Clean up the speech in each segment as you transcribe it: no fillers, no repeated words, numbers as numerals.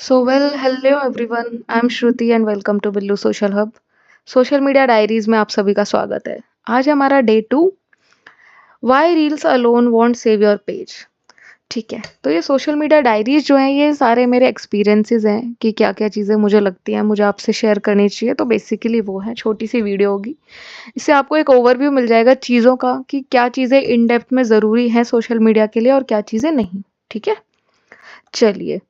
Hello everyone. I'm Shruti and welcome to Billu social hub. Social media diaries में आप सभी का स्वागत है। आज हमारा day 2, why reels alone won't save your page. ठीक है, तो ये सोशल मीडिया डायरीज जो हैं ये सारे मेरे एक्सपीरियंसेस हैं कि क्या क्या चीज़ें मुझे लगती हैं मुझे आपसे शेयर करनी चाहिए। तो बेसिकली वो है, छोटी सी वीडियो होगी। इससे आपको एक ओवरव्यू मिल जाएगा चीज़ों का कि क्या चीज़ें इन डेप्थ में ज़रूरी हैं सोशल मीडिया के लिए और क्या चीज़ें नहीं। ठीक है, चलिए।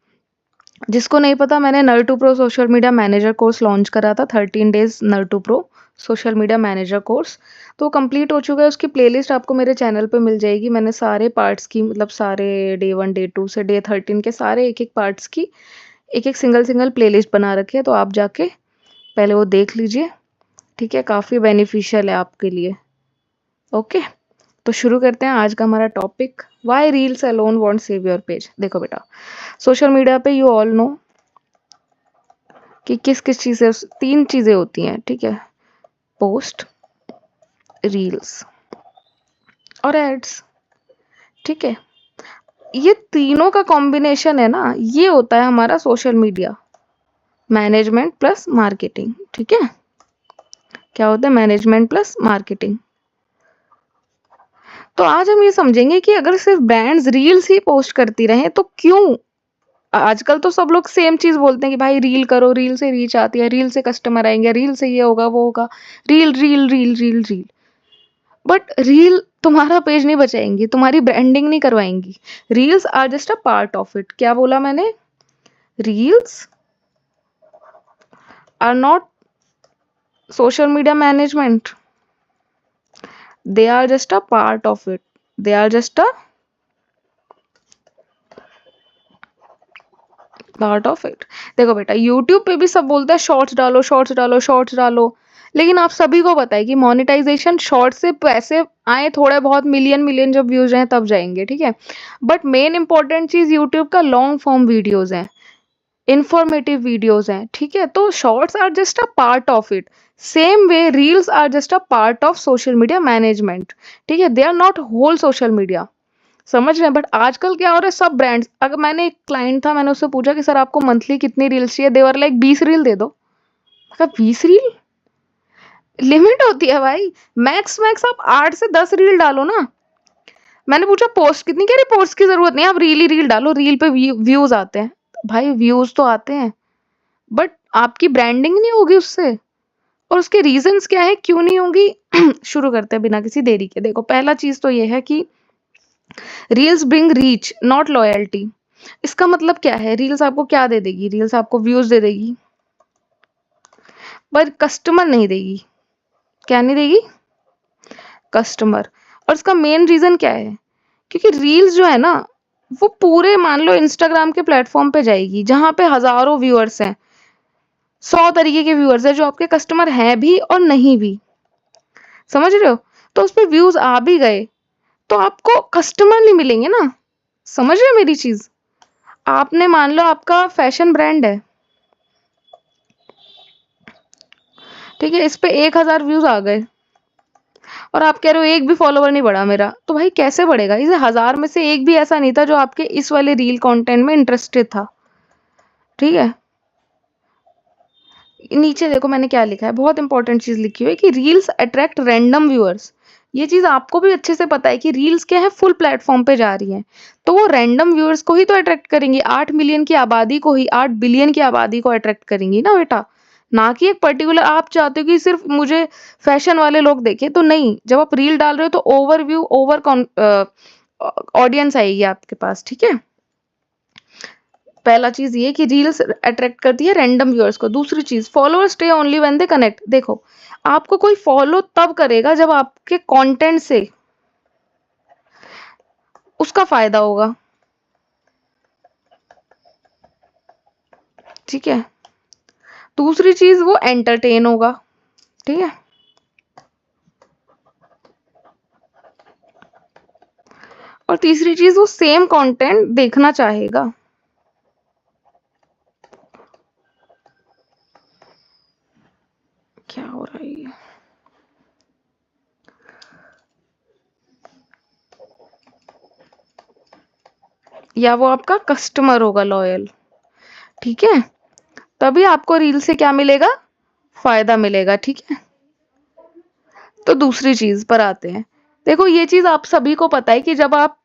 जिसको नहीं पता, मैंने नर2 pro social media manager course launch करा था, 13 डेज नर2 pro social media manager course. तो कंप्लीट हो चुका है। उसकी प्लेलिस्ट आपको मेरे चैनल पे मिल जाएगी। मैंने सारे पार्ट्स की, मतलब सारे डे 1 डे 2 से डे 13 के सारे एक एक पार्ट्स की एक एक सिंगल सिंगल प्लेलिस्ट बना रखी है। तो आप जाके पहले वो देख लीजिए। ठीक है, काफ़ी बेनिफिशियल है आपके लिए। ओके, तो शुरू करते हैं आज का हमारा topic, why reels alone won't save your page. देखो बेटा, सोशल मीडिया पे यू ऑल नो कि किस किस चीज़ें, 3 चीज़ें होती हैं। ठीक है, पोस्ट, रील्स और एड्स। ठीक है, ये तीनों का कॉम्बिनेशन है ना, ये होता है हमारा social media management plus marketing. ठीक है, क्या होता है? Management plus marketing. तो आज हम ये समझेंगे कि अगर सिर्फ ब्रांड्स रील्स ही पोस्ट करती रहें तो क्यों। आजकल तो सब लोग सेम चीज बोलते हैं कि भाई रील करो, रील से रीच आती है, रील से कस्टमर आएंगे, रील से ये होगा वो होगा, reel reel reel reel reel. But reel तुम्हारा पेज नहीं बचाएंगी, तुम्हारी ब्रांडिंग नहीं करवाएंगी। Reels are just a part of it. क्या बोला मैंने? Reels are not social media management, they are just a part of it. They are just a part of it. देखो बेटा, यूट्यूब पे भी सब बोलते हैं शॉर्ट्स डालो, शॉर्ट्स डालो, शॉर्ट्स डालो। लेकिन आप सभी को पता है कि मोनेटाइजेशन शॉर्ट से पैसे आए थोड़े बहुत, मिलियन मिलियन जब व्यूज हैं तब जाएंगे। ठीक है, बट मेन इंपॉर्टेंट चीज यूट्यूब का लॉन्ग फॉर्म वीडियोज है, इंफॉर्मेटिव वीडियोस हैं। ठीक है, तो shorts are just a part of it. Same way reels are just a part of social media management. ठीक है, they are not whole social media. समझ रहे हैं? बट आजकल क्या हो रहा है, सब ब्रांड्स, अगर मैंने एक क्लाइंट था, मैंने उससे पूछा कि सर आपको मंथली कितनी रील्स चाहिए, देवर लाइक 20 रील दे दो। मैं 20 रील लिमिट होती है भाई। मैक्स मैक्स आप 8 से 10 रील डालो ना। मैंने पूछा पोस्ट कितनी, कह रही पोस्ट की जरूरत नहीं, आप रील ही रील डालो, रील पे व्यूज आते हैं। भाई व्यूज तो आते हैं, बट आपकी ब्रांडिंग नहीं होगी उससे। और उसके रीजंस क्या है, क्यों नहीं होगी? शुरू करते हैं बिना किसी देरी के। देखो, पहला चीज तो ये है कि reels bring reach not loyalty. इसका मतलब क्या है? रील्स आपको क्या दे देगी? रील्स आपको व्यूज दे देगी, पर कस्टमर नहीं देगी। क्या नहीं देगी? कस्टमर। और इसका मेन रीजन क्या है? क्योंकि रील्स जो है ना, वो पूरे, मान लो इंस्टाग्राम के प्लेटफॉर्म पे जाएगी जहां पे हजारों व्यूअर्स हैं, 100 तरीके के व्यूअर्स हैं जो आपके कस्टमर हैं भी और नहीं भी। समझ रहे हो? तो उस पर व्यूज आ भी गए तो आपको कस्टमर नहीं मिलेंगे ना। समझ रहे हो मेरी चीज? आपने, मान लो आपका फैशन ब्रांड है, ठीक है, इस पे 1,000 व्यूज आ गए और आप कह रहे हो एक भी फॉलोवर नहीं बढ़ा मेरा, तो भाई कैसे बढ़ेगा? इसे 1000 में से एक भी ऐसा नहीं था जो आपके इस वाले रील कंटेंट में इंटरेस्टेड था। ठीक है, नीचे देखो मैंने क्या लिखा है, बहुत इंपॉर्टेंट चीज लिखी हुई है कि रील्स अट्रैक्ट रैंडम व्यूअर्स। ये चीज आपको भी अच्छे से पता है कि रील्स क्या है, फुल प्लेटफॉर्म पे जा रही है, तो वो रैंडम व्यूअर्स को ही तो अट्रैक्ट करेंगी। 8 मिलियन की आबादी को ही, 8 बिलियन की आबादी को अट्रैक्ट करेंगी ना बेटा, ना कि एक पर्टिकुलर। आप चाहते हो कि सिर्फ मुझे फैशन वाले लोग देखे, तो नहीं। जब आप रील डाल रहे हो तो ओवरव्यू, ओवर ऑडियंस आएगी आपके पास। ठीक है, पहला चीज ये कि रील्स अट्रैक्ट करती है रैंडम व्यूअर्स को। दूसरी चीज, followers stay only when they connect. देखो, आपको कोई फॉलो तब करेगा जब आपके कंटेंट से उसका फायदा होगा। ठीक है, दूसरी चीज, वो एंटरटेन होगा। ठीक है, और तीसरी चीज, वो सेम कंटेंट देखना चाहेगा। क्या हो रहा है ये? या वो आपका कस्टमर होगा लॉयल। ठीक है, तभी आपको रील से क्या मिलेगा, फायदा मिलेगा। ठीक है, तो दूसरी चीज पर आते हैं। देखो ये चीज आप सभी को पता है कि जब आप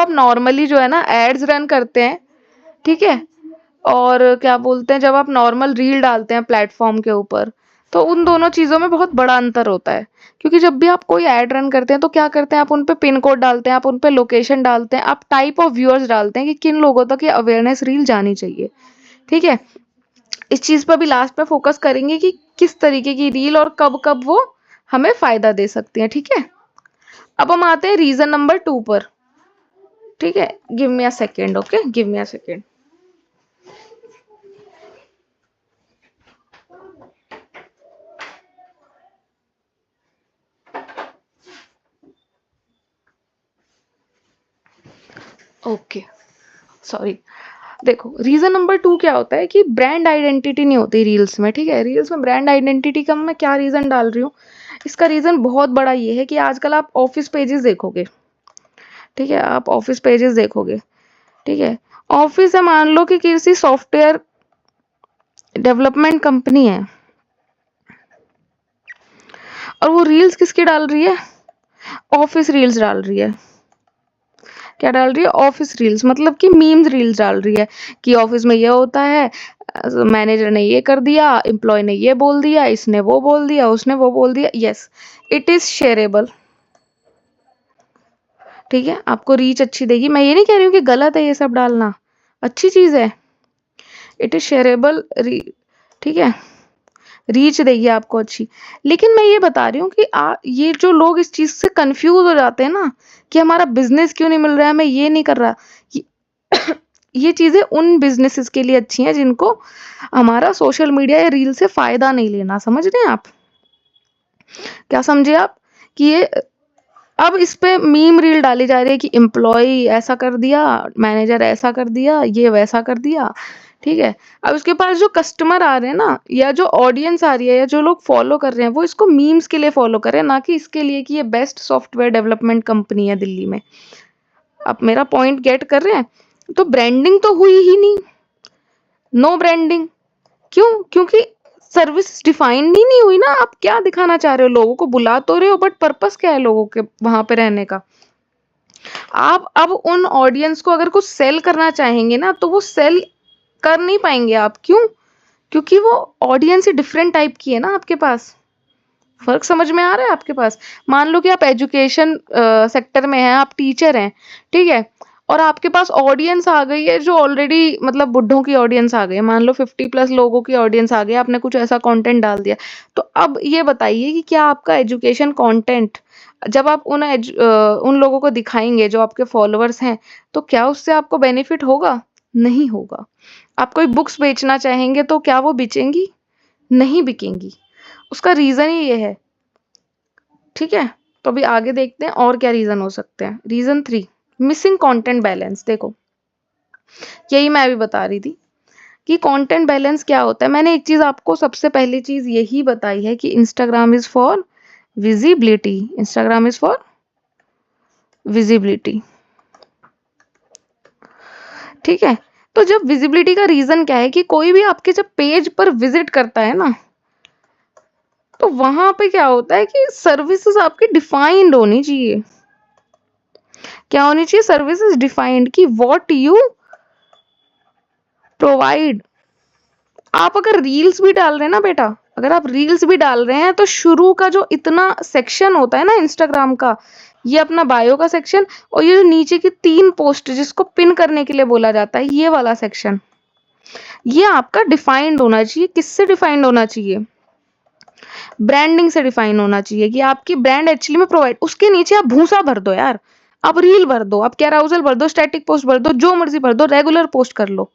नॉर्मली जो है ना एड्स रन करते हैं, ठीक है, और क्या बोलते हैं, जब आप नॉर्मल रील डालते हैं प्लेटफॉर्म के ऊपर, तो उन दोनों चीजों में बहुत बड़ा अंतर होता है। क्योंकि जब भी आप कोई ऐड रन करते हैं तो क्या करते हैं, आप उन पे पिन कोड डालते हैं, आप उन पे लोकेशन डालते हैं, आप टाइप ऑफ व्यूअर्स डालते हैं कि किन लोगों तक ये अवेयरनेस रील जानी चाहिए। ठीक है, इस चीज पर भी लास्ट में फोकस करेंगे कि किस तरीके की रील और कब कब वो हमें फायदा दे सकती है। ठीक है, अब हम आते हैं रीजन नंबर 2 पर। ठीक है, give me a second, okay, give me a second. Okay, sorry. देखो रीजन नंबर 2 क्या होता है कि ब्रांड आइडेंटिटी नहीं होती रील्स में। ठीक है, रील्स में ब्रांड आइडेंटिटी का मैं क्या रीजन डाल रही हूँ, इसका रीजन बहुत बड़ा ये है कि आजकल आप ऑफिस पेजेस देखोगे। ठीक है, आप ऑफिस पेजेस देखोगे। ठीक है, ऑफिस है, मान लो कि किसी सॉफ्टवेयर डेवलपमेंट कंपनी है, और वो रील्स किसकी डाल रही है, ऑफिस रील्स डाल रही है। क्या डाल रही है, ऑफिस रील्स, मतलब कि मीम्स रील्स डाल रही है कि ऑफिस में ये होता है, मैनेजर ने ये कर दिया, एम्प्लॉय ने ये बोल दिया, इसने वो बोल दिया, उसने वो बोल दिया। Yes, it is shareable. ठीक है, आपको रीच अच्छी देगी, मैं ये नहीं कह रही हूँ कि गलत है ये सब डालना, अच्छी चीज है, इट इज शेयरेबल। ठीक है, रीच देगी आपको अच्छी। लेकिन मैं ये बता रही हूँ कि ये जो लोग इस चीज से कंफ्यूज हो जाते हैं ना कि हमारा बिजनेस क्यों नहीं मिल रहा है, मैं ये नहीं कर रहा, ये, ये चीजें उन बिजनेसेस के लिए अच्छी हैं जिनको हमारा सोशल मीडिया या रील से फायदा नहीं लेना। समझ रहे हैं आप, क्या समझे आप, कि ये अब इस पे मीम रील डाली जा रही है कि एम्प्लॉय ऐसा कर दिया, मैनेजर ऐसा कर दिया, ये वैसा कर दिया। ठीक है, अब उसके पास जो कस्टमर आ रहे हैं ना, या जो ऑडियंस आ रही है, या जो लोग फॉलो कर रहे हैं, वो इसको मीम्स के लिए फॉलो कर रहे हैं, ना कि इसके लिए कि ये बेस्ट सॉफ्टवेयर डेवलपमेंट कंपनी है दिल्ली में। आप मेरा पॉइंट गेट कर रहे हैं, तो ब्रांडिंग तो हुई ही नहीं, नो ब्रांडिंग। क्यों, क्योंकि सर्विस डिफाइंड ही नहीं हुई ना। आप क्या दिखाना चाह रहे हो, लोगों को बुला तो रहे हो, बट पर्पस क्या है लोगों के वहां पे रहने का। आप अब उन ऑडियंस को अगर कुछ सेल करना चाहेंगे ना, तो वो सेल कर नहीं पाएंगे आप। क्यों, क्योंकि वो ऑडियंस ही डिफरेंट टाइप की है ना आपके पास। फर्क समझ में आ रहा है आपके पास। मान लो कि आप एजुकेशन सेक्टर में हैं, आप टीचर हैं, ठीक है, और आपके पास ऑडियंस आ गई है जो ऑलरेडी, मतलब बुढ़ों की ऑडियंस आ गई है, मान लो 50+ लोगों की ऑडियंस आ गई, आपने कुछ ऐसा कंटेंट डाल दिया। तो अब ये बताइए कि क्या आपका एजुकेशन कंटेंट जब आप उन लोगों को दिखाएंगे जो आपके फॉलोअर्स हैं, तो क्या उससे आपको बेनिफिट होगा, नहीं होगा। आप कोई बुक्स बेचना चाहेंगे तो क्या वो बिचेंगी, नहीं बिकेंगी। उसका रीजन ही ये है। ठीक है, तो अभी आगे देखते हैं और क्या रीजन हो सकते हैं। Reason 3, missing content balance. देखो यही मैं अभी बता रही थी कि कंटेंट बैलेंस क्या होता है। मैंने एक चीज आपको सबसे पहली चीज यही बताई है कि Instagram is for visibility, Instagram is for visibility. ठीक है, तो जब विजिबिलिटी का रीजन क्या है कि कोई भी आपके जब पेज पर विजिट करता है ना, तो वहां पे क्या होता है कि सर्विसेज आपकी डिफाइंड होनी चाहिए। क्या होनी चाहिए, सर्विसेज डिफाइंड, कि व्हाट यू प्रोवाइड। आप अगर रील्स भी डाल रहे हैं ना बेटा, अगर आप रील्स भी डाल रहे हैं, तो शुरू का जो इतना सेक्शन होता है ना इंस्टाग्राम का, ये अपना बायो का सेक्शन, और ये जो नीचे की 3 पोस्ट जिसको पिन करने के लिए बोला जाता है, ये वाला सेक्शन, ये आपका डिफाइंड होना चाहिए। किससे डिफाइंड होना चाहिए, ब्रांडिंग से डिफाइन होना चाहिए, कि आपकी ब्रांड एक्चुअली में प्रोवाइड। उसके नीचे आप भूसा भर दो यार, आप रील भर दो, आप कैराउजल भर दो, स्टैटिक पोस्ट भर दो, जो मर्जी भर दो, रेगुलर पोस्ट कर लो,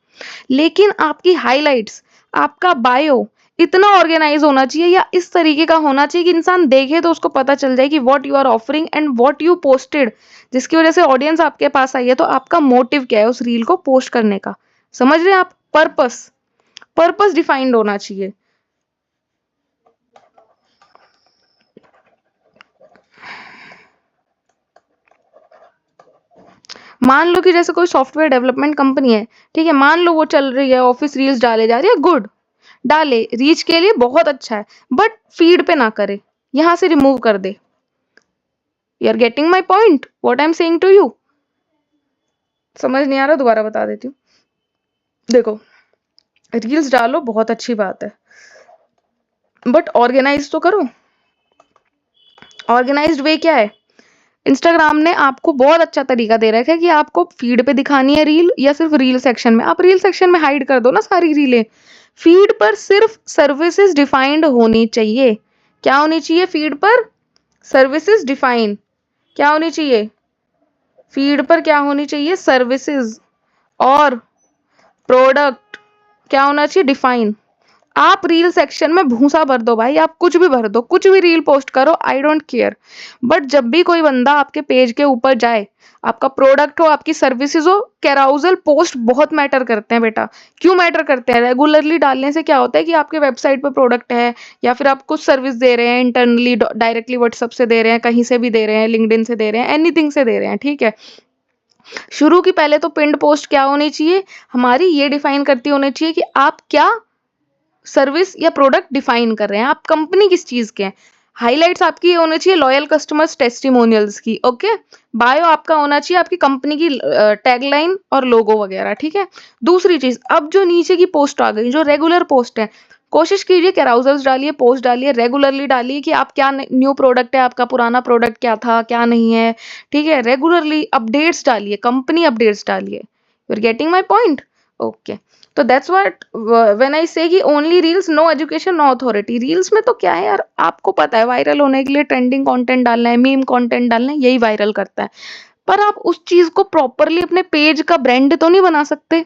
लेकिन आपकी हाइलाइट्स, आपका बायो इतना ऑर्गेनाइज होना चाहिए, या इस तरीके का होना चाहिए कि इंसान देखे तो उसको पता चल जाए कि what you are offering and what you posted, जिसकी वजह से ऑडियंस आपके पास आई है। तो आपका मोटिव क्या है उस रील को पोस्ट करने का, समझ रहे हैं आप, पर्पस, पर्पस डिफाइंड होना चाहिए। मान लो कि जैसे कोई सॉफ्टवेयर डेवलपमेंट कंपनी है, ठीक है, मान लो वो चल रही है, ऑफिस रील्स डाले जा रही है, गुड, डाले, रीच के लिए बहुत अच्छा है, बट फीड पे ना करे, यहां से रिमूव कर दे। You are getting my point, what I am saying to you? समझ नहीं आ रहा, दोबारा बता देती हूँ। देखो, रील्स डालो, बहुत अच्छी बात है, बट ऑर्गेनाइज तो करो। ऑर्गेनाइज्ड वे क्या है? इंस्टाग्राम ने आपको बहुत अच्छा तरीका दे रखा है कि आपको फीड पे दिखानी है रील या सिर्फ रील सेक्शन में। आप रील सेक्शन में हाइड कर दो ना सारी रीलें। फीड पर सिर्फ सर्विसेज डिफाइंड होनी चाहिए। क्या होनी चाहिए फीड पर? Services define. क्या होनी चाहिए फीड पर? क्या होनी चाहिए? सर्विसेज और प्रोडक्ट। क्या होना चाहिए? डिफाइन। आप रील सेक्शन में भूसा भर दो भाई, आप कुछ भी भर दो, कुछ भी रील पोस्ट करो, आई डोंट केयर, बट जब भी कोई बंदा आपके पेज के ऊपर जाए, आपका प्रोडक्ट हो, आपकी सर्विसेज हो, कैराउजल पोस्ट बहुत मैटर करते हैं बेटा। क्यों मैटर करते हैं? रेगुलरली डालने से क्या होता है कि आपके वेबसाइट पर प्रोडक्ट है या फिर आप कुछ सर्विस दे रहे हैं, इंटरनली डायरेक्टली व्हाट्सएप से दे रहे हैं, कहीं से भी दे रहे हैं, लिंक्डइन से दे रहे हैं, एनीथिंग से दे रहे हैं, ठीक है। शुरू की पहले तो पिंड पोस्ट क्या होनी चाहिए हमारी, ये डिफाइन करती होनी चाहिए कि आप क्या सर्विस या प्रोडक्ट डिफाइन कर रहे हैं, आप कंपनी किस चीज के हैं। हाइलाइट्स आपकी ये होनी चाहिए लॉयल कस्टमर्स टेस्टिमोनियल्स की, ओके। बायो आपका होना चाहिए आपकी कंपनी की टैगलाइन और लोगो वगैरह, ठीक है। दूसरी चीज, अब जो नीचे की पोस्ट आ गई, जो रेगुलर पोस्ट है, कोशिश कीजिए कैराउजल्स डालिए, पोस्ट डालिए, रेगुलरली डालिए कि आप क्या न्यू प्रोडक्ट है, आपका पुराना प्रोडक्ट क्या था, क्या नहीं है, ठीक है। रेगुलरली अपडेट्स डालिए, कंपनी अपडेट्स डालिए। You are getting my point? Okay. तो that's what when I say कि only reels, no education, no authority. Reels में तो क्या है यार, आपको पता है वायरल होने के लिए ट्रेंडिंग कंटेंट डालना है, मीम कंटेंट डालना है, यही वायरल करता है। पर आप उस चीज को प्रॉपरली अपने पेज का ब्रांड तो नहीं बना सकते।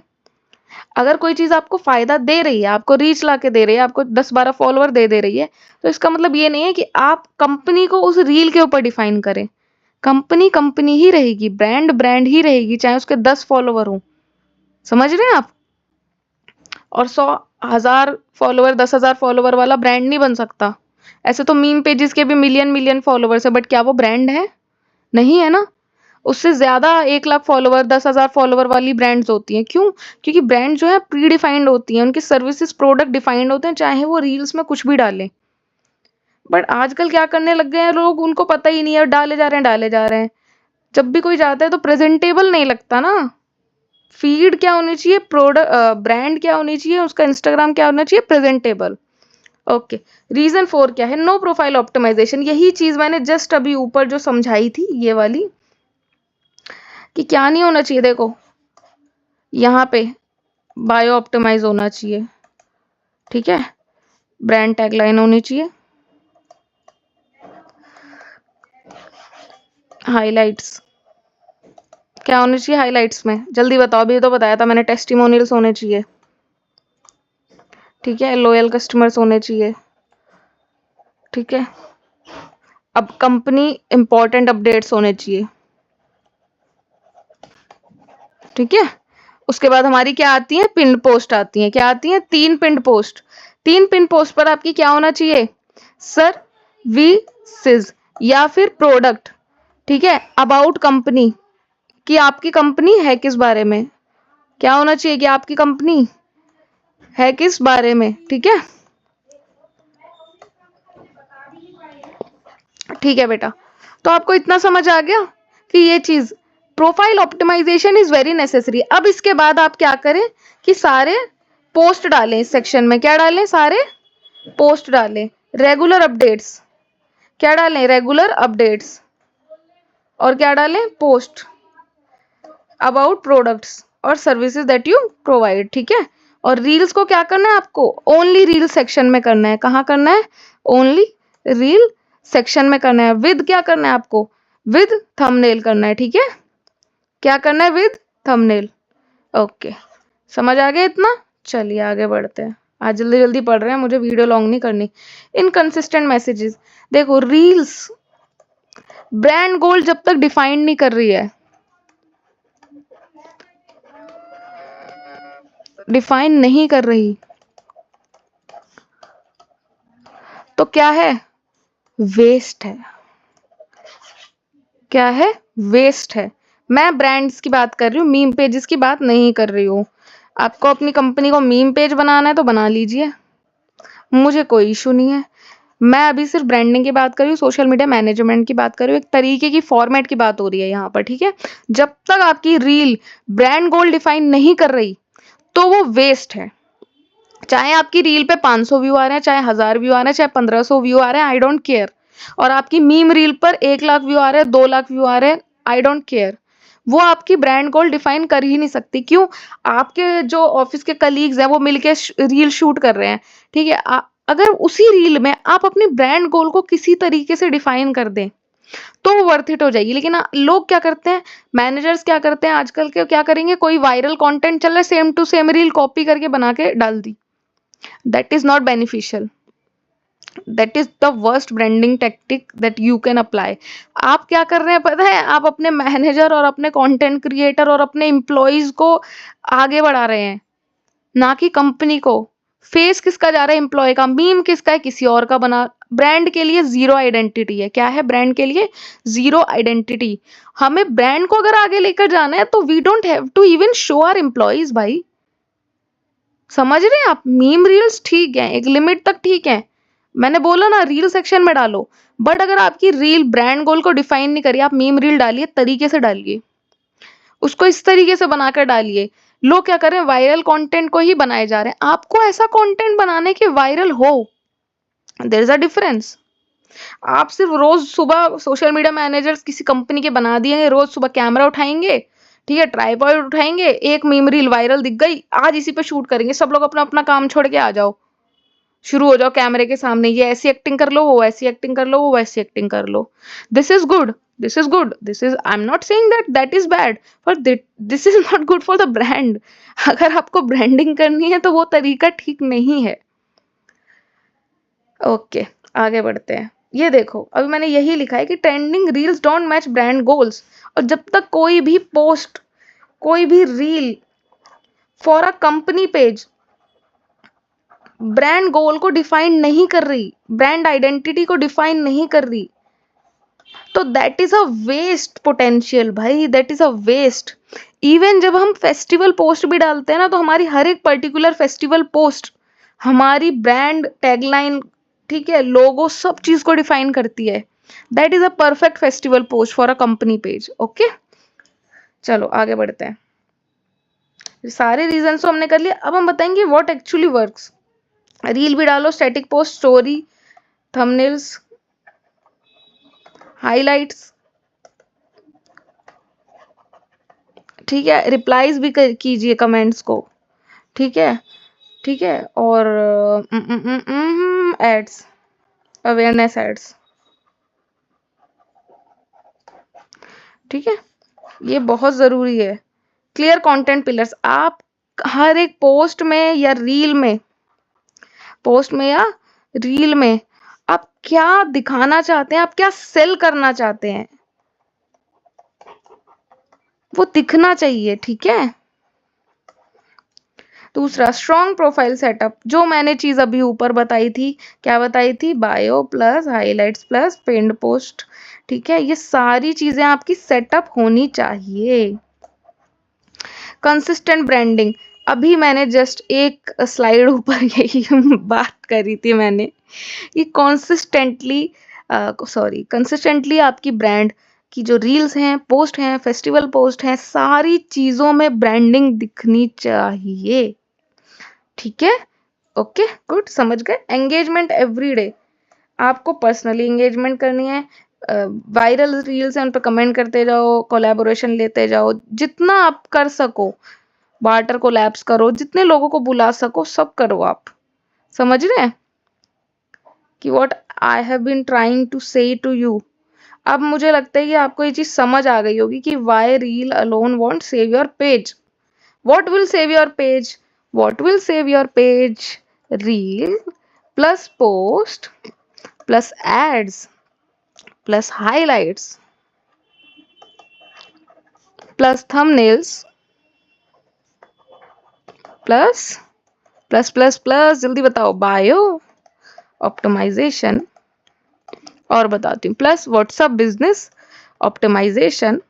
अगर कोई चीज आपको फायदा दे रही है, आपको रीच ला के दे रही है, आपको 10-12 फॉलोअर दे रही है, तो इसका मतलब ये नहीं है कि आप कंपनी को उस रील के ऊपर डिफाइन करें। कंपनी कंपनी ही रहेगी, ब्रांड ब्रांड ही रहेगी, चाहे उसके 10 फॉलोअर हो। समझ रहे हैं आप? और 100,000 फॉलोवर, 10,000 फॉलोवर वाला ब्रांड नहीं बन सकता। ऐसे तो मीम पेजेस के भी मिलियन मिलियन फॉलोवर्स है, बट क्या वो ब्रांड है? नहीं है ना। उससे ज्यादा 1 लाख फॉलोवर, 10,000 फॉलोवर वाली ब्रांड्स होती हैं। क्यों? क्योंकि ब्रांड जो है प्री डिफाइंड होती है, उनकी सर्विसेज प्रोडक्ट डिफाइंड होते हैं, चाहे वो रील्स में कुछ भी डालें। बट आजकल क्या करने लग गए हैं लोग, उनको पता ही नहीं है, डाले जा रहे हैं, डाले जा रहे हैं। जब भी कोई जाता है तो प्रेजेंटेबल नहीं लगता ना। फीड क्या होनी चाहिए, प्रोडक्ट ब्रांड क्या होनी चाहिए, उसका इंस्टाग्राम क्या होना चाहिए, प्रेजेंटेबल। ओके। रीजन 4 क्या है? No profile optimisation. यही चीज मैंने जस्ट अभी ऊपर जो समझाई थी, ये वाली, कि क्या नहीं होना चाहिए। देखो यहाँ पे बायो ऑप्टिमाइज होना चाहिए, ठीक है। ब्रांड टैगलाइन होनी चाहिए, हाइलाइट्स क्या होनी चाहिए हाइलाइट्स में, जल्दी बताओ, अभी तो बताया था मैंने, टेस्टिमोनियल्स होने चाहिए, ठीक है, लॉयल कस्टमर्स होने चाहिए, ठीक है। अब कंपनी इंपॉर्टेंट अपडेट्स होने चाहिए, ठीक है। उसके बाद हमारी क्या आती है, पिन पोस्ट आती है। क्या आती है? 3 पिन पोस्ट। 3 पिन पोस्ट पर आपकी क्या होना चाहिए? सर वी सिज या फिर प्रोडक्ट, ठीक है, अबाउट कंपनी, कि आपकी कंपनी है किस बारे में। क्या होना चाहिए? कि आपकी कंपनी है किस बारे में, ठीक है। ठीक है बेटा, तो आपको इतना समझ आ गया कि ये चीज profile optimisation is very necessary. अब इसके बाद आप क्या करें कि सारे पोस्ट डालें इस सेक्शन में। क्या डालें? सारे पोस्ट डालें, रेगुलर अपडेट्स। क्या डालें? Regular updates. और क्या डालें? पोस्ट अबाउट प्रोडक्ट्स और सर्विसेज दैट यू प्रोवाइड, ठीक है। और रील्स को क्या करना है आपको? ओनली रील सेक्शन में करना है। कहाँ करना है? ओनली रील सेक्शन में करना है। विद क्या करना है आपको? विद थंबनेल करना है, ठीक है। क्या करना है? With thumbnail. ओके, समझ आ गया इतना? चलिए आगे बढ़ते हैं। आज जल्दी जल्दी पढ़ रहे हैं, मुझे वीडियो लॉन्ग नहीं करनी। Inconsistent messages. देखो, रील्स ब्रांड गोल जब तक डिफाइन नहीं कर रही है, डिफाइन नहीं कर रही, तो क्या है? वेस्ट है। क्या है? वेस्ट है। मैं ब्रांड्स की बात कर रही हूँ, मीम पेजेस की बात नहीं कर रही हूँ। आपको अपनी कंपनी को मीम पेज बनाना है तो बना लीजिए, मुझे कोई इशू नहीं है। मैं अभी सिर्फ ब्रांडिंग की बात कर रही हूँ, सोशल मीडिया मैनेजमेंट की बात कर रही हूँ, एक तरीके की फॉर्मेट की बात हो रही है यहाँ पर, ठीक है। जब तक आपकी रील ब्रांड गोल डिफाइन नहीं कर रही तो वो वेस्ट है। चाहे आपकी रील पे 500 व्यू आ रहे हैं, चाहे 1000 व्यू आ रहे हैं, चाहे 1500 व्यू आ रहे हैं, आई डोंट केयर। और आपकी मीम रील पर 1 लाख व्यू आ रहे हैं, 2 लाख व्यू आ रहे हैं, आई डोंट केयर। वो आपकी ब्रांड गोल डिफाइन कर ही नहीं सकती। क्यों? आपके जो ऑफिस के कलीग्स हैं वो मिलके रील शूट कर रहे हैं, ठीक है। अगर उसी रील में आप अपनी ब्रांड गोल को किसी तरीके से डिफाइन कर दें तो वो वर्थ इट हो जाएगी। लेकिन लोग क्या करते हैं, मैनेजर्स क्या करते हैं आजकल के, क्या करेंगे, कोई वायरल कंटेंट चल रहा है, same to same reel copy करके बना के डाल दी। That is not beneficial, that is the worst branding tactic that you can apply. आप क्या कर रहे हैं पता है, आप अपने मैनेजर और अपने कंटेंट क्रिएटर और अपने एम्प्लॉयज को आगे बढ़ा रहे हैं, ना कि कंपनी को। फेस किसका जा रहा है? एम्प्लॉय का। मीम किसका है? किसी और का बना। ब्रांड के लिए जीरो आइडेंटिटी है। क्या है ब्रांड के लिए? Zero identity. हमें ब्रांड को अगर आगे लेकर जाना है तो we don't have to even show our employees. भाई समझ रहे हैं आप? मीम रील्स ठीक है, एक लिमिट तक ठीक है, मैंने बोला ना रील सेक्शन में डालो, बट अगर आपकी रील ब्रांड गोल को डिफाइन नहीं करी, आप मीम रील डालिए, तरीके से डालिए, उसको इस तरीके से बनाकर डालिए। लोग क्या कर रहे हैं, वायरल कंटेंट को ही बनाए जा रहे हैं। आपको ऐसा कंटेंट बनाने के वायरल हो, देयर इज अ डिफरेंस। आप सिर्फ रोज सुबह सोशल मीडिया मैनेजर्स किसी कंपनी के बना दिए, रोज सुबह कैमरा उठाएंगे, ठीक है, ट्राइपॉड उठाएंगे, एक मीम रील वायरल दिख गई, आज इसी पे शूट करेंगे, सब लोग अपना अपना काम छोड़ के आ जाओ, शुरू हो जाओ कैमरे के सामने, ये ऐसी एक्टिंग कर लो, वो ऐसी एक्टिंग कर लो, वो वैसी एक्टिंग कर लो। This is good, this is good, this is, I am not saying that that is bad, पर this is not good for the brand. अगर आपको ब्रांडिंग करनी है तो वो तरीका ठीक नहीं है। ओके, आगे बढ़ते हैं। ये देखो, अभी मैंने यही लिखा है कि trending reels don't match brand goals. और जब तक कोई भी पोस्ट, कोई भी reel for a company page brand goal को डिफाइन नहीं कर रही, ब्रांड आइडेंटिटी को डिफाइन नहीं कर रही, तो that is a waste potential. भाई that is a waste. Even जब हम फेस्टिवल पोस्ट भी डालते हैं ना, तो हमारी हर एक पर्टिकुलर फेस्टिवल पोस्ट हमारी ब्रांड टैगलाइन, ठीक है, लोगो, सब चीज को डिफाइन करती है। That is a perfect festival post for a company page. Okay, चलो आगे बढ़ते हैं। सारे रीजन तो हमने कर लिया, अब हम बताएंगे व्हाट एक्चुअली वर्क्स। रील भी डालो, static post, story, thumbnails, highlights, ठीक है, रिप्लाईज भी कीजिए कमेंट्स को, ठीक है, ठीक है, और एड्स, अवेयरनेस एड्स, ठीक है, ये बहुत जरूरी है। क्लियर कंटेंट पिलर्स, आप हर एक पोस्ट में या रील में, पोस्ट में या रील में आप क्या दिखाना चाहते हैं, आप क्या सेल करना चाहते हैं, वो दिखना चाहिए, ठीक है। दूसरा, स्ट्रॉन्ग प्रोफाइल सेटअप, जो मैंने चीज अभी ऊपर बताई थी, क्या बताई थी, bio plus highlights plus pinned post, ठीक है, ये सारी चीजें आपकी सेटअप होनी चाहिए। कंसिस्टेंट ब्रांडिंग, अभी मैंने जस्ट एक स्लाइड ऊपर यही बात करी थी मैंने, कि कंसिस्टेंटली आपकी ब्रांड की जो रील्स हैं, पोस्ट हैं, फेस्टिवल पोस्ट हैं, सारी चीजों में ब्रांडिंग दिखनी चाहिए, ठीक है। ओके, गुड, समझ गए। एंगेजमेंट एवरी डे, आपको पर्सनली एंगेजमेंट करनी है, वायरल रील्स हैं उन पर कमेंट करते जाओ, कोलैबोरेशन लेते जाओ, जितना आप कर सको, बार्टर कोलैब्स करो, जितने लोगों को बुला सको सब करो आप। समझ रहे हैं कि what I have been trying to say to you. अब मुझे लगता है कि आपको ये चीज समझ आ गई होगी कि why reel alone won't save your page. What will save your page? What will save your page? Reel plus post plus ads plus highlights plus thumbnails plus जल्दी बताओ, बायो, ऑप्टिमाइजेशन, और बताती हूँ, plus WhatsApp business optimisation,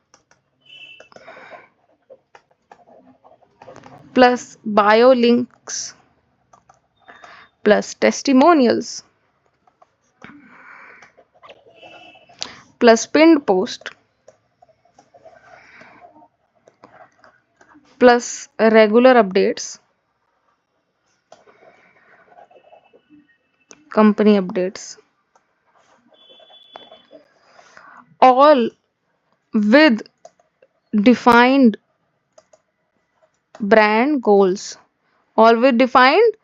plus bio links plus testimonials plus pinned post plus regular updates, company updates, all with defined brand goals. All with defined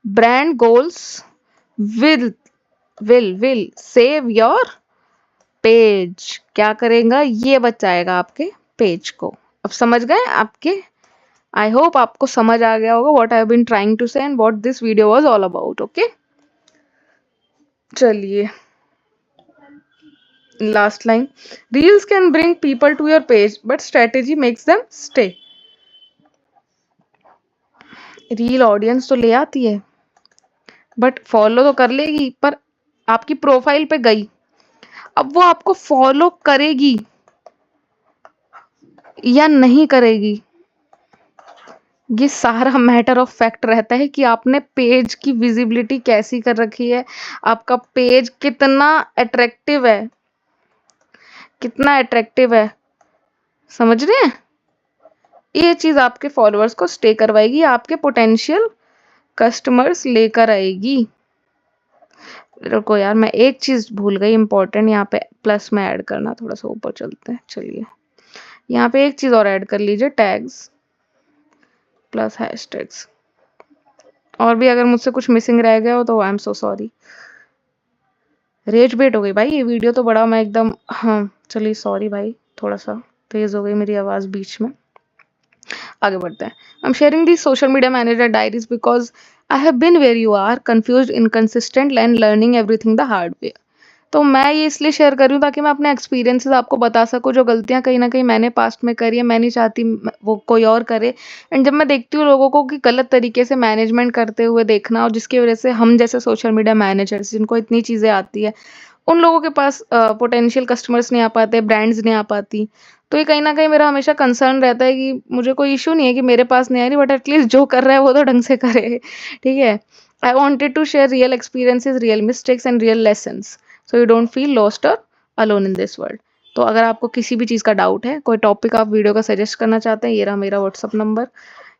brand goals will save your page. क्या करेगा? ये बचाएगा आपके page को. अब समझ गए आपके? आई होप आपको समझ आ गया होगा what I have been trying to say and what this video was all about. Okay, चलिए last line. Reels can bring people to your page but strategy makes them stay. Reel audience तो ले आती है but follow तो कर लेगी, पर आपकी प्रोफाइल पे गई, अब वो आपको फॉलो करेगी या नहीं करेगी, ये सारा मैटर ऑफ फैक्ट रहता है कि आपने पेज की विजिबिलिटी कैसी कर रखी है, आपका पेज कितना अट्रैक्टिव है, कितना अट्रैक्टिव है. समझ रहे हैं? ये चीज आपके फॉलोअर्स को स्टे करवाएगी, आपके पोटेंशियल कस्टमर्स लेकर आएगी. रुको यार, मैं एक चीज भूल गई इंपॉर्टेंट, यहाँ पे प्लस में ऐड करना. थोड़ा सा ऊपर चलते हैं. चलिए यहाँ पे एक चीज और ऐड कर लीजिए, टैग्स प्लस हैशटैग्स. और भी अगर मुझसे कुछ मिसिंग रह गया हो तो I am so sorry. Rage bait हो गई भाई ये वीडियो तो बड़ा, मैं एकदम, हाँ चलिए सॉरी भाई, थोड़ा सा तेज हो गई मेरी आवाज बीच में. आगे बढ़ते हैं. I am sharing the social media manager diaries because I have been where you are, confused, inconsistent and learning everything the hard way. तो मैं ये इसलिए शेयर कर रही हूँ ताकि मैं अपने एक्सपीरियंसेस आपको बता सकूँ, जो गलतियाँ कहीं ना कहीं मैंने पास्ट में करी है, मैं नहीं चाहती वो कोई और करे. एंड जब मैं देखती हूँ लोगों को कि गलत तरीके से मैनेजमेंट करते हुए देखना, और जिसकी वजह से हम जैसे सोशल मीडिया मैनेजर्स जिनको इतनी चीज़ें आती है, उन लोगों के पास पोटेंशियल कस्टमर्स नहीं आ पाते, ब्रांड्स नहीं आ पाती. तो ये कहीं ना कहीं मेरा हमेशा कंसर्न रहता है कि मुझे कोई इशू नहीं है कि मेरे पास नहीं आ रही, बट एटलीस्ट जो कर रहा है वो तो ढंग से करे. ठीक है. I wanted to share real experiences, real mistakes and real lessons, so you don't feel lost और अलोन इन दिस वर्ल्ड. तो अगर आपको किसी भी चीज़ का डाउट है, कोई टॉपिक आप वीडियो का सजेस्ट करना चाहते हैं, ये रहा मेरा व्हाट्सअप नंबर,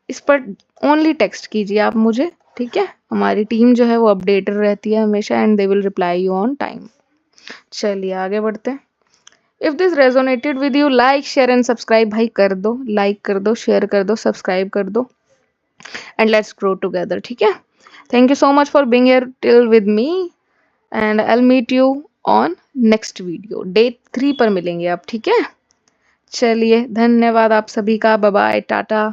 इस पर ओनली टेक्स्ट कीजिए आप मुझे. ठीक है. हमारी टीम जो है वो अपडेटेड रहती है हमेशा and they will reply you on time. चलिए आगे बढ़ते हैं. If this resonated with you, like share and subscribe. भाई कर दो, लाइक कर दो, शेयर कर दो, सब्सक्राइब कर दो एंड लेट्स ग्रो टुगेदर. ठीक है. Thank you so much for being here till with me and I will meet you on next video. Day 3 पर मिलेंगे आप. ठीक है. चलिए धन्यवाद आप सभी का. Bye bye, Tata.